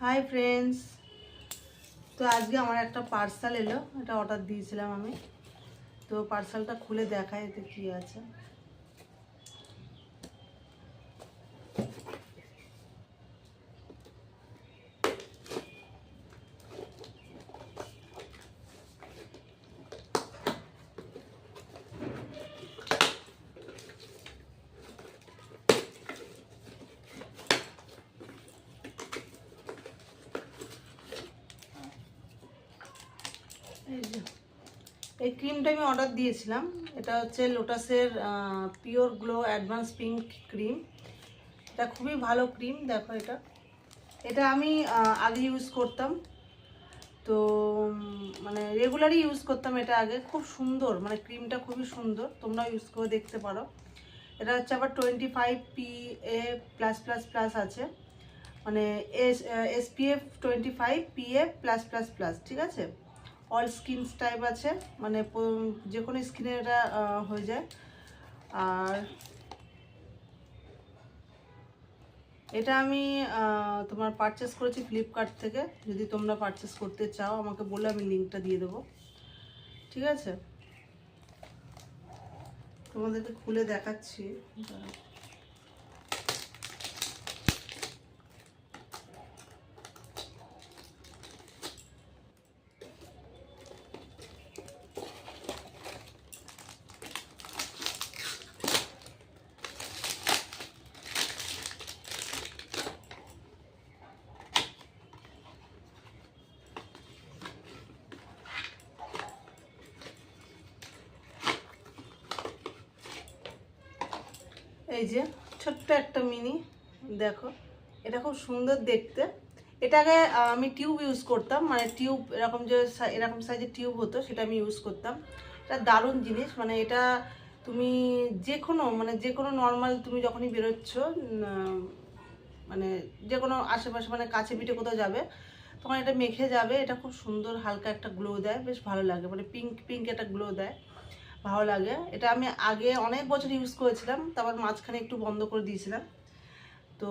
Hi friends. তো আজকে আমার একটা পার্সেল এলো, এটা অর্ডার দিয়েছিলাম আমি। তো পার্সেলটা খুলে দেখাই এতে কি আছে। এই ক্রিমটা আমি অর্ডার দিয়েছিলাম। এটা হচ্ছে লোটাসের pure glow advance pink cream. এটা খুবই ভালো ক্রিম। দেখো, এটা আমি আগে ইউজ করতাম। তো মানে রেগুলারই ইউজ করতাম এটা আগে। খুব সুন্দর, মানে ক্রিমটা খুবই সুন্দর, তোমরাও ইউজ করে দেখতে পারো। এটা হচ্ছে আবার 25 PA প্লাস প্লাস প্লাস আছে, মানে SPF 25 PA plus plus plus, ঠিক আছে। অল স্কিন টাইপ আছে, মানে যে কোনো স্কিনে এটা হয়ে যায়। আর এটা আমি তোমার পারচেস করেছি ফ্লিপকার্ট থেকে। যদি তোমরা পারচেস করতে চাও আমাকে বলে, আমি লিঙ্কটা দিয়ে দেবো, ঠিক আছে। তোমাদেরকে খুলে দেখাচ্ছি। এই যে ছোট্ট একটা মিনি, দেখো এটা খুব সুন্দর দেখতে। এটাকে আমি টিউব ইউজ করতাম, মানে টিউব এরকম যে এরকম সাইজের টিউব হতো, সেটা আমি ইউজ করতাম। এটা দারুণ জিনিস, মানে এটা তুমি যে কোনো নর্মাল তুমি যখনই বেরোচ্ছ, মানে যে কোনো আশেপাশে, মানে কাছে পিঠে কোথাও যাবে, তখন এটা মেখে যাবে। এটা খুব সুন্দর হালকা একটা গ্লো দেয়, বেশ ভালো লাগে, মানে পিঙ্ক পিঙ্ক একটা গ্লো দেয়, ভালো লাগে। এটা আমি আগে অনেক বছর ইউজ করেছিলাম, তারপর মাঝখানে একটু বন্ধ করে দিয়েছিলাম। তো